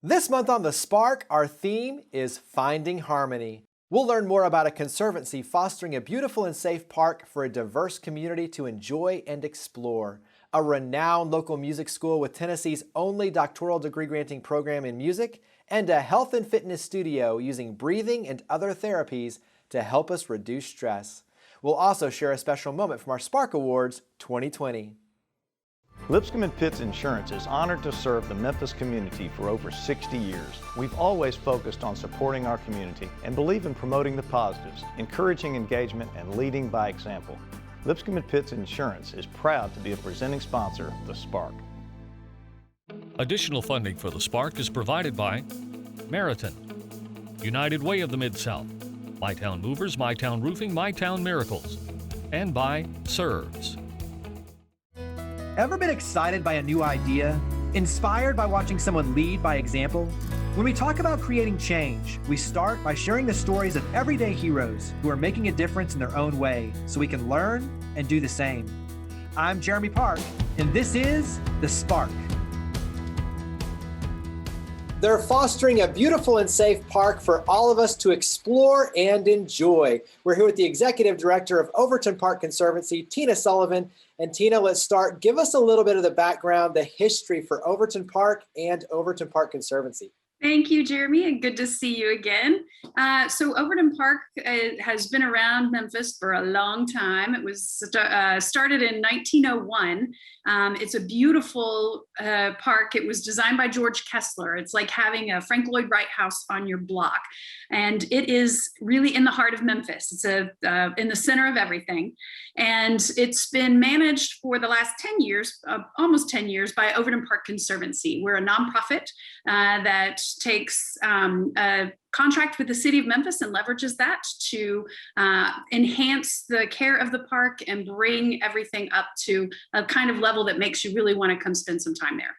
This month on The Spark, our theme is Finding Harmony. We'll learn more about a conservancy fostering a beautiful and safe park for a diverse community to enjoy and explore, a renowned local music school with Tennessee's only doctoral degree granting program in music, and a health and fitness studio using breathing and other therapies to help us reduce stress. We'll also share a special moment from our Spark Awards 2020. Lipscomb and Pitts Insurance is honored to serve the Memphis community for over 60 years. We've always focused on supporting our community and believe in promoting the positives, encouraging engagement, and leading by example. Lipscomb and Pitts Insurance is proud to be a presenting sponsor of The Spark. Additional funding for The Spark is provided by Meriton, United Way of the Mid-South, MyTown Movers, MyTown Roofing, MyTown Miracles, and by Serves. Ever been excited by a new idea? Inspired by watching someone lead by example? When we talk about creating change, we start by sharing the stories of everyday heroes who are making a difference in their own way so we can learn and do the same. I'm Jeremy Park, and this is The Spark. They're fostering a beautiful and safe park for all of us to explore and enjoy. We're here with the Executive Director of Overton Park Conservancy, Tina Sullivan. And Tina, let's start. Give us a little bit of the background, the history for Overton Park and Overton Park Conservancy. Thank you, Jeremy, and good to see you again. So Overton Park has been around Memphis for a long time. It was started in 1901. It's a beautiful park. It was designed by George Kessler. It's like having a Frank Lloyd Wright house on your block. And it is really in the heart of Memphis. It's in the center of everything. And it's been managed for the last 10 years, almost 10 years, by Overton Park Conservancy. We're a nonprofit that takes a contract with the city of Memphis and leverages that to enhance the care of the park and bring everything up to a kind of level that makes you really want to come spend some time there.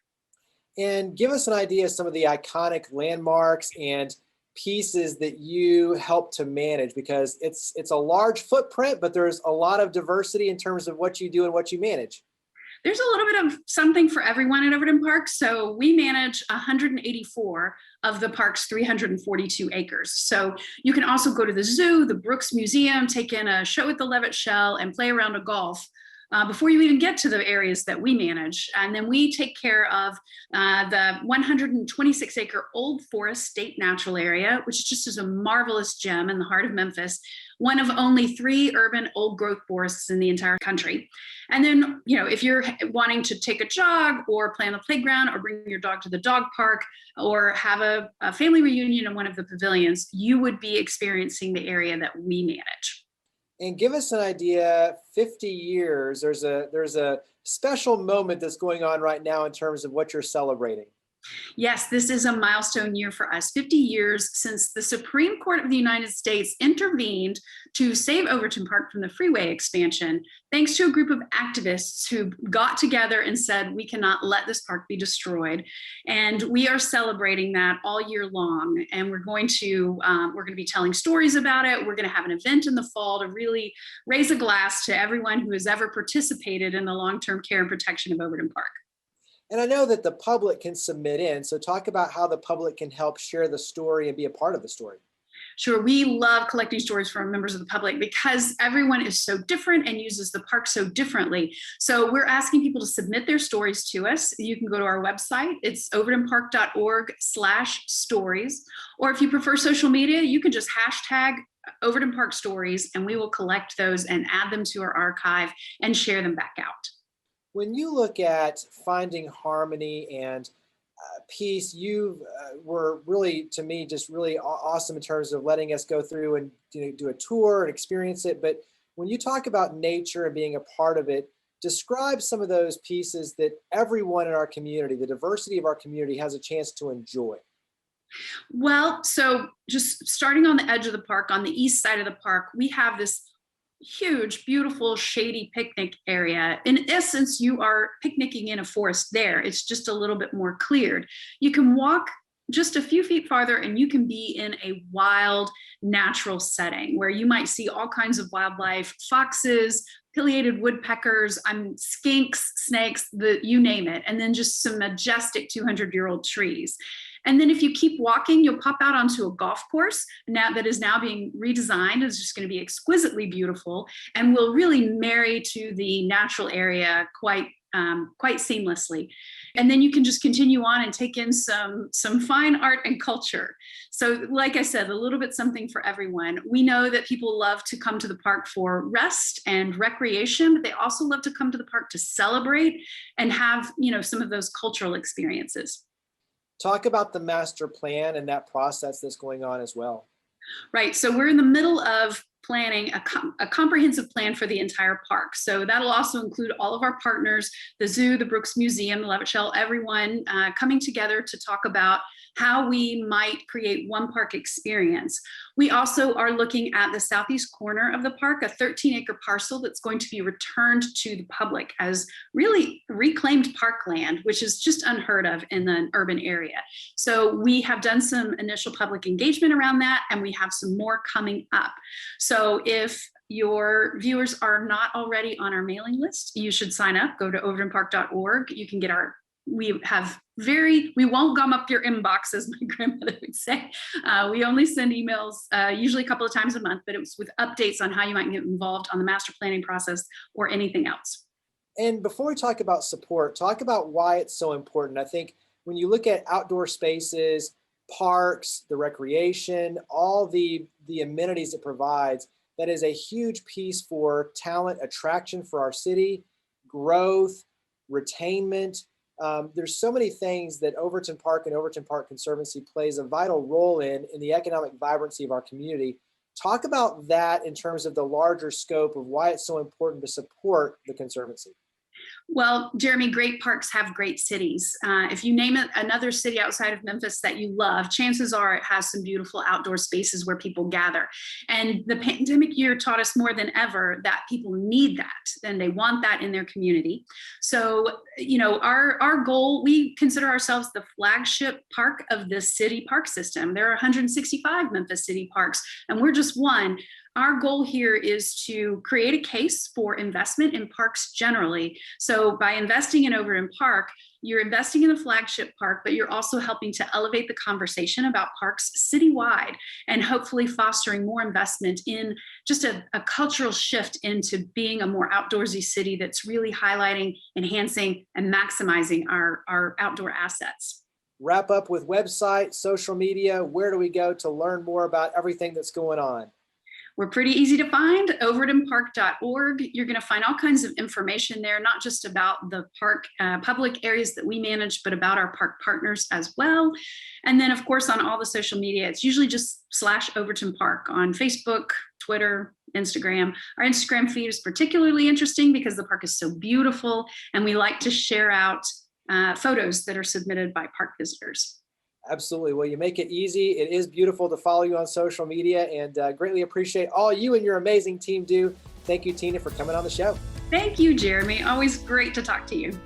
And give us an idea of some of the iconic landmarks and pieces that you help to manage, because it's a large footprint, but there's a lot of diversity in terms of what you do and what you manage. There's a little bit of something for everyone at Overton Park. So we manage 184 of the park's 342 acres. So you can also go to the zoo, the Brooks Museum, take in a show at the Levitt Shell, and play around a golf before you even get to the areas that we manage. And then we take care of the 126 acre Old Forest State Natural Area, which just is a marvelous gem in the heart of Memphis, one of only 3 urban old growth forests in the entire country. And then, if you're wanting to take a jog or play on the playground or bring your dog to the dog park or have a family reunion in one of the pavilions, you would be experiencing the area that we manage. And give us an idea, 50 years, there's a special moment that's going on right now in terms of what you're celebrating. Yes, this is a milestone year for us. 50 years since the Supreme Court of the United States intervened to save Overton Park from the freeway expansion, thanks to a group of activists who got together and said, we cannot let this park be destroyed. And we are celebrating that all year long. And we're going to be telling stories about it. We're going to have an event in the fall to really raise a glass to everyone who has ever participated in the long-term care and protection of Overton Park. And I know that the public can submit in, so talk about how the public can help share the story and be a part of the story. Sure, we love collecting stories from members of the public because everyone is so different and uses the park so differently. So we're asking people to submit their stories to us. You can go to our website. It's overtonpark.org/stories. Or if you prefer social media, you can just hashtag Overton Park Stories, and we will collect those and add them to our archive and share them back out. When you look at finding harmony and peace, you were really, to me, just really awesome in terms of letting us go through and do a tour and experience it. But when you talk about nature and being a part of it, describe some of those pieces that everyone in our community, the diversity of our community, has a chance to enjoy. Well, so just starting on the edge of the park, on the east side of the park, we have this huge, beautiful, shady picnic area. In essence, you are picnicking in a forest there. It's just a little bit more cleared. You can walk just a few feet farther and you can be in a wild, natural setting where you might see all kinds of wildlife, foxes, pileated woodpeckers, skinks, snakes, you name it, and then just some majestic 200-year-old trees. And then if you keep walking, you'll pop out onto a golf course now that is now being redesigned. It's just going to be exquisitely beautiful and will really marry to the natural area quite seamlessly. And then you can just continue on and take in some fine art and culture. So like I said, a little bit something for everyone. We know that people love to come to the park for rest and recreation, but they also love to come to the park to celebrate and have, some of those cultural experiences. Talk about the master plan and that process that's going on as well. Right. So we're in the middle of planning a comprehensive plan for the entire park. So that'll also include all of our partners, the zoo, the Brooks Museum, the Levitt Shell, everyone coming together to talk about how we might create one park experience. We also are looking at the southeast corner of the park, a 13-acre parcel that's going to be returned to the public as really reclaimed parkland, which is just unheard of in the urban area. So we have done some initial public engagement around that, and we have some more coming up. So if your viewers are not already on our mailing list, you should sign up. Go to overtonpark.org. You can get we won't gum up your inbox, as my grandmother would say. We only send emails usually a couple of times a month, but it was with updates on how you might get involved on the master planning process or anything else. And before we talk about support, talk about why it's so important. I think when you look at outdoor spaces, parks, the recreation, all the amenities it provides, that is a huge piece for talent attraction for our city, growth, retainment. There's so many things that Overton Park and Overton Park Conservancy plays a vital role in the economic vibrancy of our community. Talk about that in terms of the larger scope of why it's so important to support the Conservancy. Well, Jeremy, great parks have great cities. If you name another city outside of Memphis that you love, chances are it has some beautiful outdoor spaces where people gather. And the pandemic year taught us more than ever that people need that and they want that in their community. So, our goal, we consider ourselves the flagship park of the city park system. There are 165 Memphis city parks, and we're just one. Our goal here is to create a case for investment in parks generally. So by investing in Overton Park, you're investing in the flagship park, but you're also helping to elevate the conversation about parks citywide and hopefully fostering more investment in just a cultural shift into being a more outdoorsy city that's really highlighting, enhancing, and maximizing our outdoor assets. Wrap up with website, social media. Where do we go to learn more about everything that's going on? We're pretty easy to find, overtonpark.org. You're going to find all kinds of information there, not just about the park public areas that we manage, but about our park partners as well. And then, of course, on all the social media, it's usually just /Overton Park on Facebook, Twitter, Instagram. Our Instagram feed is particularly interesting because the park is so beautiful, and we like to share out photos that are submitted by park visitors. Absolutely. Well, you make it easy. It is beautiful to follow you on social media, and greatly appreciate all you and your amazing team do. Thank you, Tina, for coming on the show. Thank you, Jeremy. Always great to talk to you.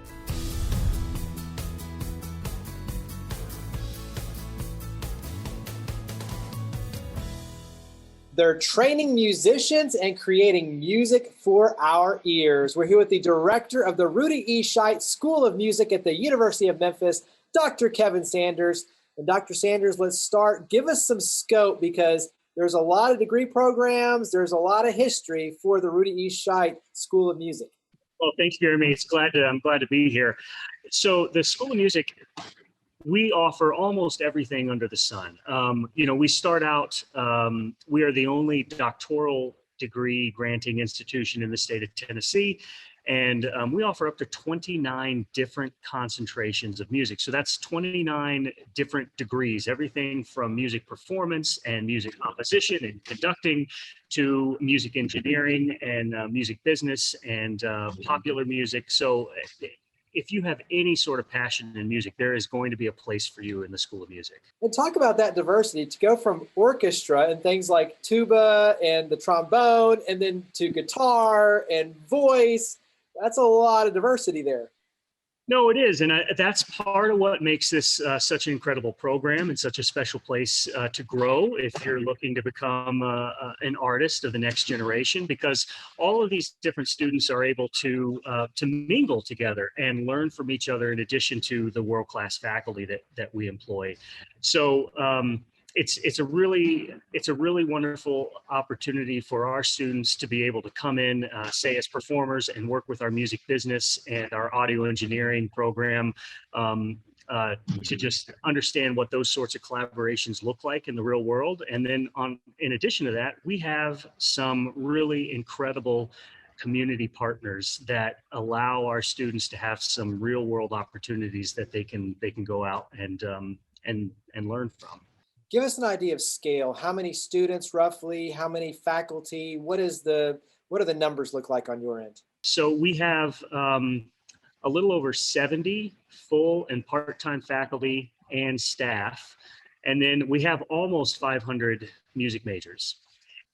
They're training musicians and creating music for our ears. We're here with the director of the Rudy E. Scheidt School of Music at the University of Memphis, Dr. Kevin Sanders. And Dr. Sanders, let's start. Give us some scope, because there's a lot of degree programs. There's a lot of history for the Rudy E. Scheidt School of Music. Well, thanks, Jeremy. I'm glad to be here. So the School of Music, we offer almost everything under the sun. We start out, we are the only doctoral degree granting institution in the state of Tennessee. And we offer up to 29 different concentrations of music. So that's 29 different degrees, everything from music performance and music composition and conducting to music engineering and music business and popular music. So if you have any sort of passion in music, there is going to be a place for you in the School of Music. And talk about that diversity, to go from orchestra and things like tuba and the trombone, and then to guitar and voice. That's a lot of diversity there. No, it is. And that's part of what makes this such an incredible program and such a special place to grow if you're looking to become an artist of the next generation, because all of these different students are able to mingle together and learn from each other in addition to the world-class faculty that we employ. So it's a really wonderful opportunity for our students to be able to come in, say as performers, and work with our music business and our audio engineering program to just understand what those sorts of collaborations look like in the real world. And then in addition to that, we have some really incredible community partners that allow our students to have some real world opportunities that they can go out and learn from. Give us an idea of scale. How many students roughly? How many faculty? What do the numbers look like on your end? So we have a little over 70 full and part-time faculty and staff. And then we have almost 500 music majors.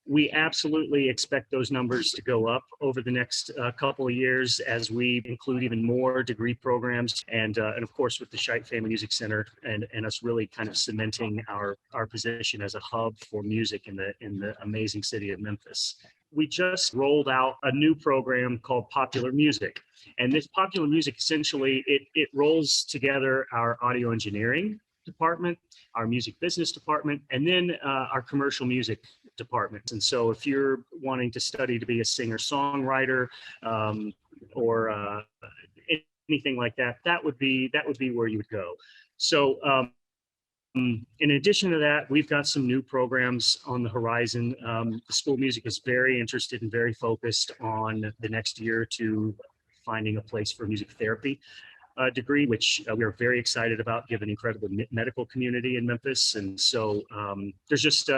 We absolutely expect those numbers to go up over the next couple of years as we include even more degree programs, and of course with the Scheidt Family Music Center and us really kind of cementing our position as a hub for music in the amazing city of Memphis. We just rolled out a new program called Popular Music, and this Popular Music essentially it rolls together our audio engineering department, our music business department, and then our commercial music department. And so if you're wanting to study to be a singer-songwriter or anything like that, that would be where you would go. So in addition to that, we've got some new programs on the horizon. The School of Music is very interested and very focused on the next year or two finding a place for music therapy degree, which we are very excited about, given the incredible medical community in Memphis. And so there's just,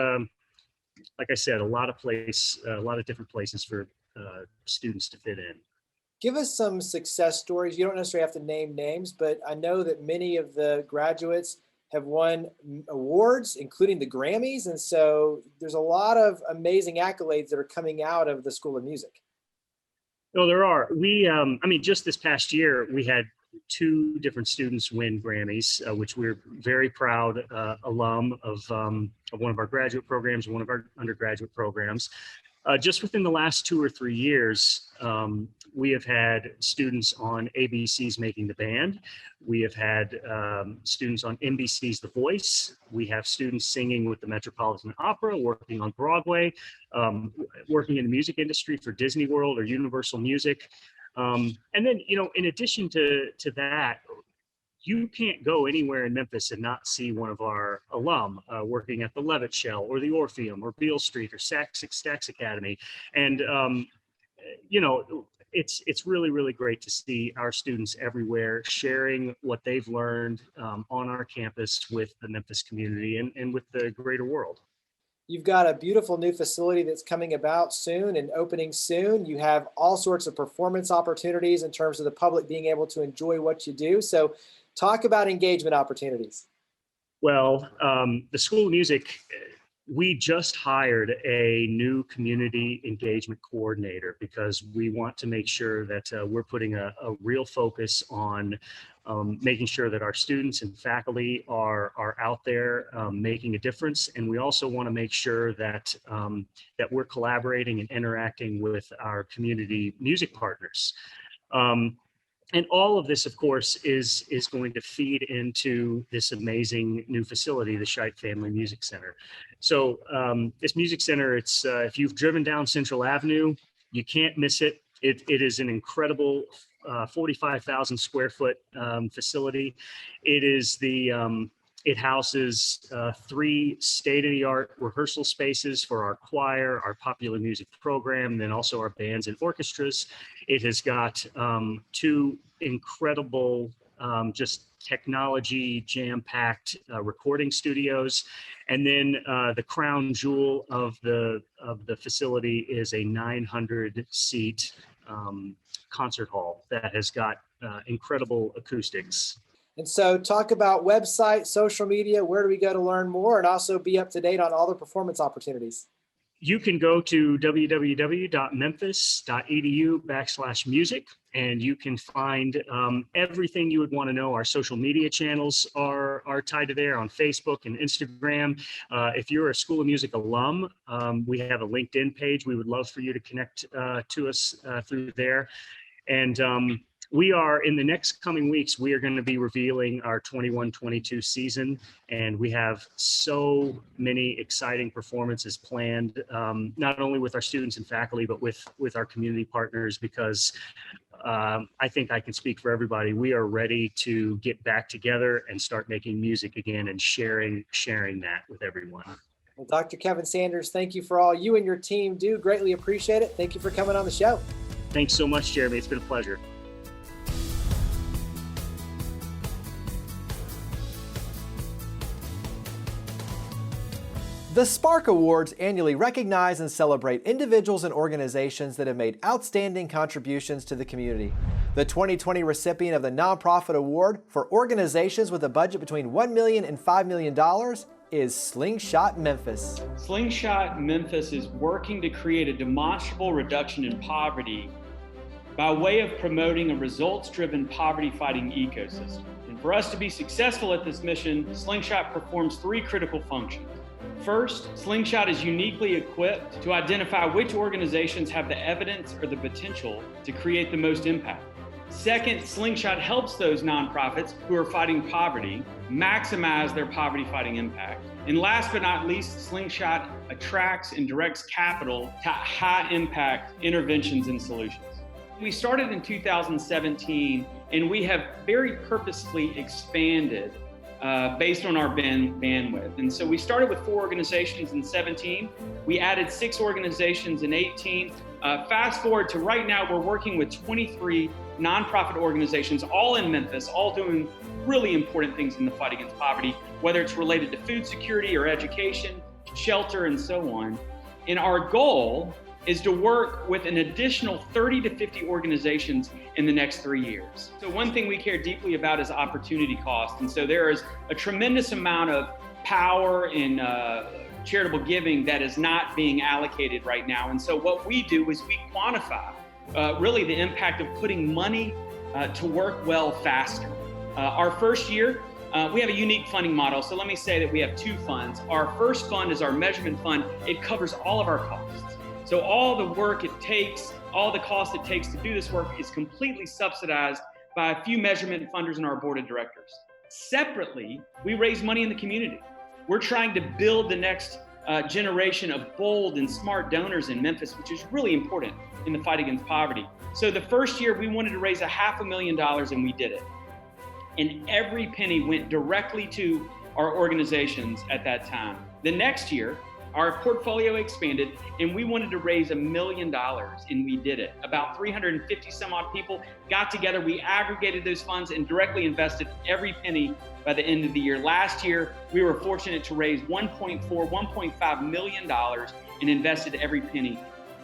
like I said, a lot of different places for students to fit in. Give us some success stories. You don't necessarily have to name names, but I know that many of the graduates have won awards, including the Grammys. And so there's a lot of amazing accolades that are coming out of the School of Music. No, there are. Just this past year, we had 2 different students win Grammys, which we're very proud alum of one of our graduate programs and one of our undergraduate programs. Just within the last 2 or 3 years, we have had students on ABC's Making the Band. We have had students on NBC's The Voice. We have students singing with the Metropolitan Opera, working on Broadway, working in the music industry for Disney World or Universal Music. And then, in addition to that, you can't go anywhere in Memphis and not see one of our alum working at the Levitt Shell or the Orpheum or Beale Street or Stax Academy. And, it's really, really great to see our students everywhere sharing what they've learned on our campus with the Memphis community and with the greater world. You've got a beautiful new facility that's coming about soon and opening soon. You have all sorts of performance opportunities in terms of the public being able to enjoy what you do. So talk about engagement opportunities. Well, the School of Music, we just hired a new community engagement coordinator because we want to make sure that we're putting a real focus on making sure that our students and faculty are out there making a difference. And we also want to make sure that that we're collaborating and interacting with our community music partners. And all of this, of course, is going to feed into this amazing new facility, the Scheidt Family Music Center. So this music center, it's if you've driven down Central Avenue, you can't miss it. It is an incredible 45,000 square foot facility. It houses 3 state-of-the-art rehearsal spaces for our choir, our popular music program, and then also our bands and orchestras. It has got 2 incredible, just technology jam-packed recording studios. And then the crown jewel of the facility is a 900-seat concert hall that has got incredible acoustics. And so talk about website, social media, where do we go to learn more and also be up to date on all the performance opportunities? You can go to www.memphis.edu/music, and you can find everything you would want to know. Our social media channels are tied to there on Facebook and Instagram. If you're a School of Music alum, we have a LinkedIn page. We would love for you to connect to us through there. And we are, in the next coming weeks, we are going to be revealing our 21-22 season, and we have so many exciting performances planned, not only with our students and faculty, but with our community partners, because I think I can speak for everybody. We are ready to get back together and start making music again and sharing that with everyone. Well, Dr. Kevin Sanders, thank you for all you and your team do. Greatly appreciate it. Thank you for coming on the show. Thanks so much, Jeremy. It's been a pleasure. The Spark Awards annually recognize and celebrate individuals and organizations that have made outstanding contributions to the community. The 2020 recipient of the Nonprofit Award for organizations with a budget between $1 million and $5 million is Slingshot Memphis. Slingshot Memphis is working to create a demonstrable reduction in poverty by way of promoting a results-driven poverty-fighting ecosystem. And for us to be successful at this mission, Slingshot performs three critical functions. First, Slingshot is uniquely equipped to identify which organizations have the evidence or the potential to create the most impact. Second, Slingshot helps those nonprofits who are fighting poverty maximize their poverty-fighting impact. And last but not least, Slingshot attracts and directs capital to high-impact interventions and solutions. We started in 2017, and we have very purposefully expanded based on our bandwidth. And so we started with 4 organizations in 17. We added 6 organizations in 18. Fast forward to right now, we're working with 23 nonprofit organizations, all in Memphis, all doing really important things in the fight against poverty, whether it's related to food security or education, shelter, and so on. And our goal is to work with an additional 30 to 50 organizations in the next 3 years. So one thing we care deeply about is opportunity cost. And so there is a tremendous amount of power in charitable giving that is not being allocated right now. And so what we do is we quantify really the impact of putting money to work well faster. Our first year, we have a unique funding model. So let me say that we have 2 funds. Our first fund is our measurement fund. It covers all of our costs. So all the work it takes, all the cost it takes to do this work is completely subsidized by a few measurement funders in our board of directors. Separately, we raise money in the community. We're trying to build the next generation of bold and smart donors in Memphis, which is really important in the fight against poverty. So the first year we wanted to raise $500,000 and we did it. And every penny went directly to our organizations at that time. The next year, our portfolio expanded and we wanted to raise $1 million and we did it. About 350 some odd people got together, we aggregated those funds and directly invested every penny by the end of the year. Last year, we were fortunate to raise $1.5 million and invested every penny.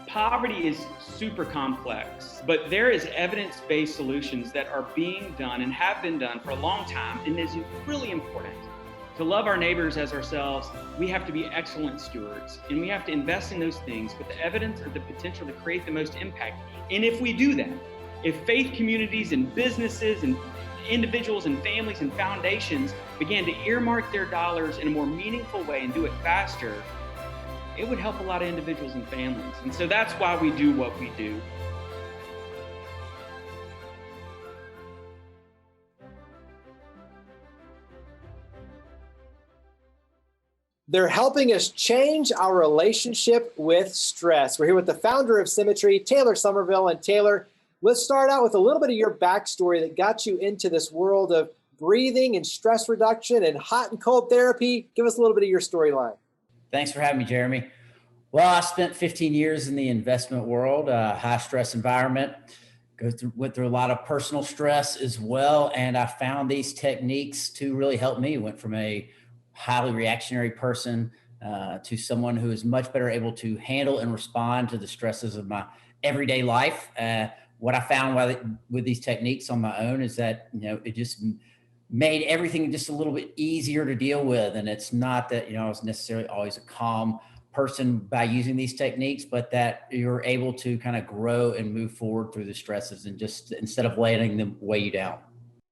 Poverty is super complex, but there is evidence-based solutions that are being done and have been done for a long time, and is really important. To love our neighbors as ourselves, we have to be excellent stewards, and we have to invest in those things with the evidence or the potential to create the most impact. And if we do that, if faith communities and businesses and individuals and families and foundations began to earmark their dollars in a more meaningful way and do it faster, it would help a lot of individuals and families. And so that's why we do what we do. They're helping us change our relationship with stress. We're here with the founder of Symmetry, Taylor Somerville. And Taylor, let's start out with a little bit of your backstory that got you into this world of breathing and stress reduction and hot and cold therapy. Give us a little bit of your storyline. Thanks for having me, Jeremy. Well, I spent 15 years in the investment world, high stress environment, went through a lot of personal stress as well. And I found these techniques to really help me. Went from a highly reactionary person to someone who is much better able to handle and respond to the stresses of my everyday life. What I found with these techniques on my own is that, it just made everything just a little bit easier to deal with. And it's not that, I was necessarily always a calm person by using these techniques, but that you're able to kind of grow and move forward through the stresses and just instead of letting them weigh you down.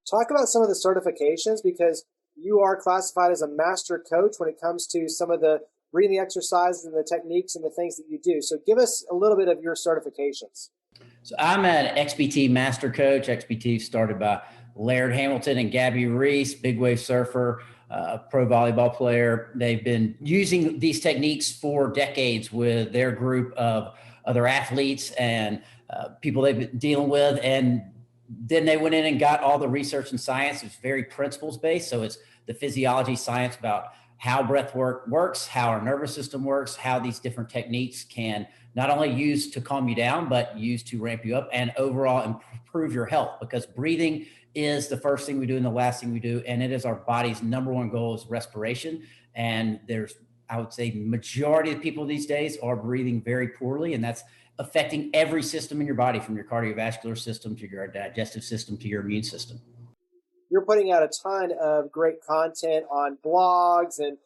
Talk about some of the certifications, because you are classified as a master coach when it comes to some of the breathing exercises and the techniques and the things that you do. So give us a little bit of your certifications. So I'm an XPT master coach. XPT started by Laird Hamilton and Gabby Reese, big wave surfer, pro volleyball player. They've been using these techniques for decades with their group of other athletes and people they've been dealing with. And then they went in and got all the research and science. It's very principles based. So it's the physiology science about how breath work works, how our nervous system works, how these different techniques can not only use to calm you down, but use to ramp you up and overall improve your health, because breathing is the first thing we do and the last thing we do. And it is our body's number one goal is respiration. And there's, I would say, majority of people these days are breathing very poorly. And that's affecting every system in your body, from your cardiovascular system to your digestive system to your immune system. You're putting out a ton of great content on blogs and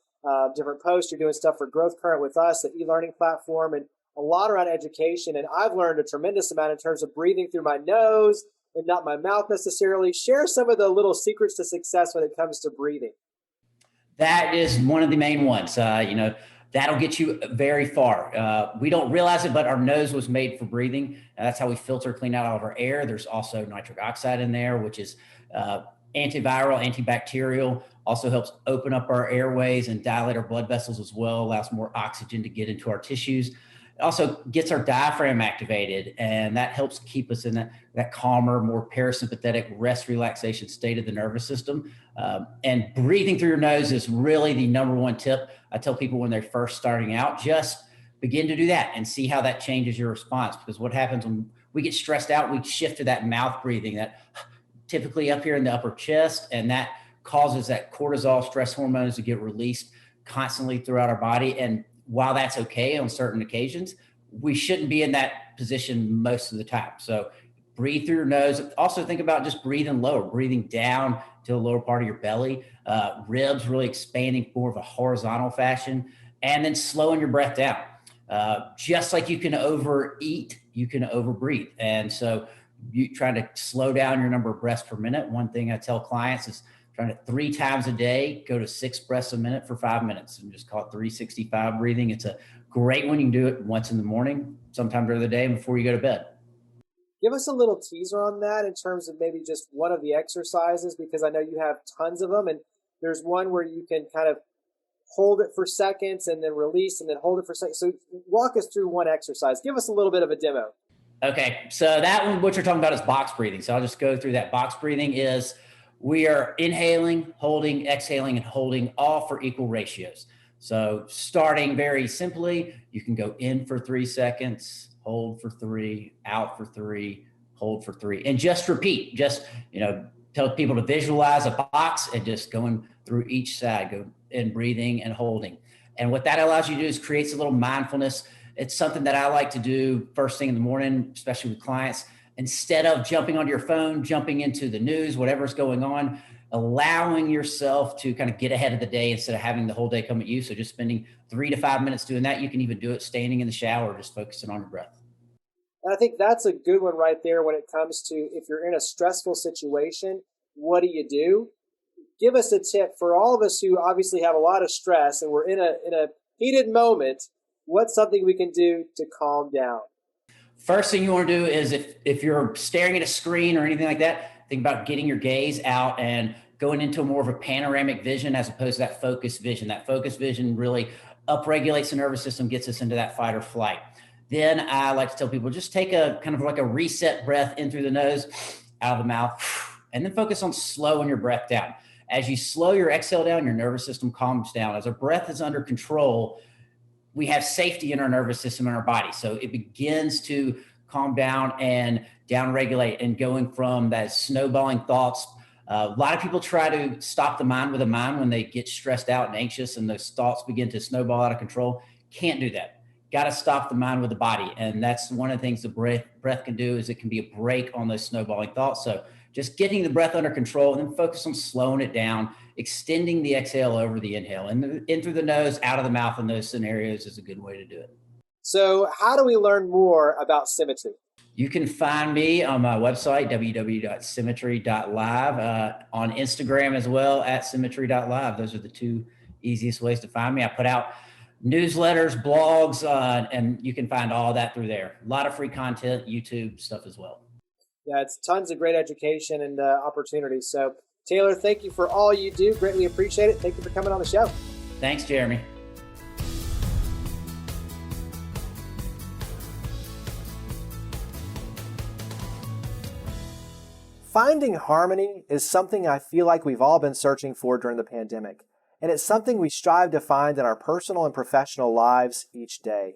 different posts. You're doing stuff for Growth Current with us, the e-learning platform, and a lot around education. And I've learned a tremendous amount in terms of breathing through my nose and not my mouth necessarily. Share some of the little secrets to success when it comes to breathing. That is one of the main ones. That'll get you very far. We don't realize it, but our nose was made for breathing. That's how we filter, clean out all of our air. There's also nitric oxide in there, which is antiviral, antibacterial, also helps open up our airways and dilate our blood vessels as well, allows more oxygen to get into our tissues. It also gets our diaphragm activated, and that helps keep us in that calmer, more parasympathetic rest relaxation state of the nervous system. And breathing through your nose is really the number one tip. I tell people when they're first starting out, just begin to do that and see how that changes your response. Because what happens when we get stressed out, we shift to that mouth breathing, that typically up here in the upper chest, and that causes that cortisol stress hormones to get released constantly throughout our body. And while that's okay on certain occasions, we shouldn't be in that position most of the time. So breathe through your nose. Also think about just breathing lower, breathing down to the lower part of your belly, ribs really expanding more of a horizontal fashion, and then slowing your breath down. Just like you can overeat, you can overbreathe. And so you trying to slow down your number of breaths per minute. One thing I tell clients is trying to 3 times a day, go to 6 breaths a minute for 5 minutes and just call it 365 breathing. It's a great one. You can do it once in the morning, sometime during the day and before you go to bed. Give us a little teaser on that in terms of maybe just one of the exercises, because I know you have tons of them. And there's one where you can kind of hold it for seconds and then release and then hold it for seconds. So walk us through one exercise. Give us a little bit of a demo. Okay. So that one, what you're talking about is box breathing. So I'll just go through that. Box breathing is we are inhaling, holding, exhaling, and holding, all for equal ratios. So starting very simply, you can go in for 3 seconds, hold for 3, out for 3, hold for 3, and just repeat. Just, tell people to visualize a box and just going through each side, go in breathing and holding. And what that allows you to do is creates a little mindfulness. It's something that I like to do first thing in the morning, especially with clients. Instead of jumping onto your phone, jumping into the news, whatever's going on, allowing yourself to kind of get ahead of the day instead of having the whole day come at you. So just spending 3 to 5 minutes doing that. You can even do it standing in the shower, just focusing on your breath. And I think that's a good one right there when it comes to if you're in a stressful situation, what do you do? Give us a tip for all of us who obviously have a lot of stress and we're in a heated moment. What's something we can do to calm down? First thing you want to do is if you're staring at a screen or anything like that, think about getting your gaze out and going into more of a panoramic vision as opposed to that focused vision. That focused vision really upregulates the nervous system, gets us into that fight or flight. Then I like to tell people, just take a kind of like a reset breath in through the nose, out of the mouth, and then focus on slowing your breath down. As you slow your exhale down, your nervous system calms down. As our breath is under control, we have safety in our nervous system and our body. So it begins to calm down and downregulate, and going from that snowballing thoughts. A lot of people try to stop the mind with a mind when they get stressed out and anxious and those thoughts begin to snowball out of control. Can't do that. Got to stop the mind with the body. And that's one of the things the breath can do, is it can be a break on those snowballing thoughts. So just getting the breath under control, and then focus on slowing it down, extending the exhale over the inhale. And in through the nose, out of the mouth in those scenarios is a good way to do it. So how do we learn more about Symmetry? You can find me on my website, www.symmetry.live, on Instagram as well, @symmetry.live. Those are the two easiest ways to find me. I put out newsletters, blogs, and you can find all that through there. A lot of free content, YouTube stuff as well. Yeah, it's tons of great education and opportunities. So Taylor, thank you for all you do. Greatly appreciate it. Thank you for coming on the show. Thanks, Jeremy. Finding harmony is something I feel like we've all been searching for during the pandemic, and it's something we strive to find in our personal and professional lives each day.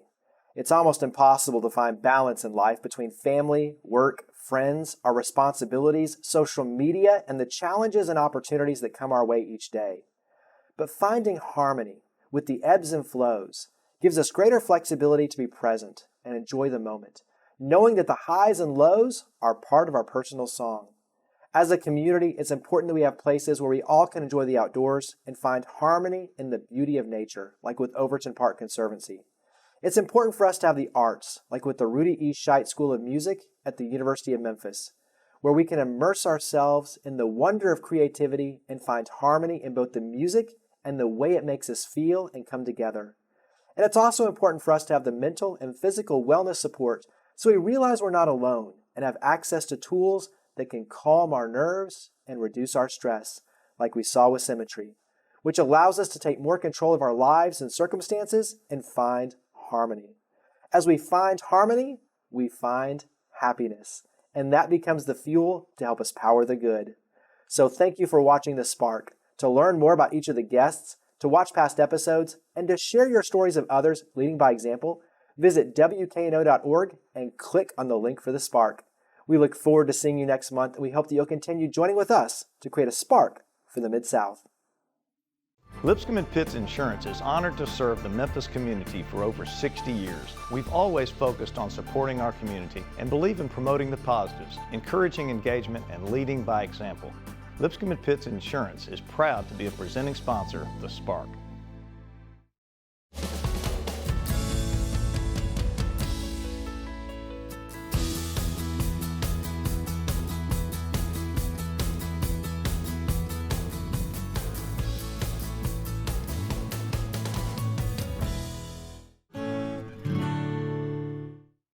It's almost impossible to find balance in life between family, work, friends, our responsibilities, social media, and the challenges and opportunities that come our way each day. But finding harmony with the ebbs and flows gives us greater flexibility to be present and enjoy the moment, knowing that the highs and lows are part of our personal song. As a community, it's important that we have places where we all can enjoy the outdoors and find harmony in the beauty of nature, like with Overton Park Conservancy. It's important for us to have the arts, like with the Rudy E. Scheidt School of Music at the University of Memphis, where we can immerse ourselves in the wonder of creativity and find harmony in both the music and the way it makes us feel and come together. And it's also important for us to have the mental and physical wellness support so we realize we're not alone and have access to tools that can calm our nerves and reduce our stress, like we saw with Symmetry, which allows us to take more control of our lives and circumstances and find harmony. As we find harmony, we find happiness, and that becomes the fuel to help us power the good. So thank you for watching The Spark. To learn more about each of the guests, to watch past episodes, and to share your stories of others leading by example, visit WKNO.org and click on the link for The Spark. We look forward to seeing you next month, and we hope that you'll continue joining with us to create a spark for the Mid-South. Lipscomb & Pitts Insurance is honored to serve the Memphis community for over 60 years. We've always focused on supporting our community and believe in promoting the positives, encouraging engagement, and leading by example. Lipscomb & Pitts Insurance is proud to be a presenting sponsor of The Spark.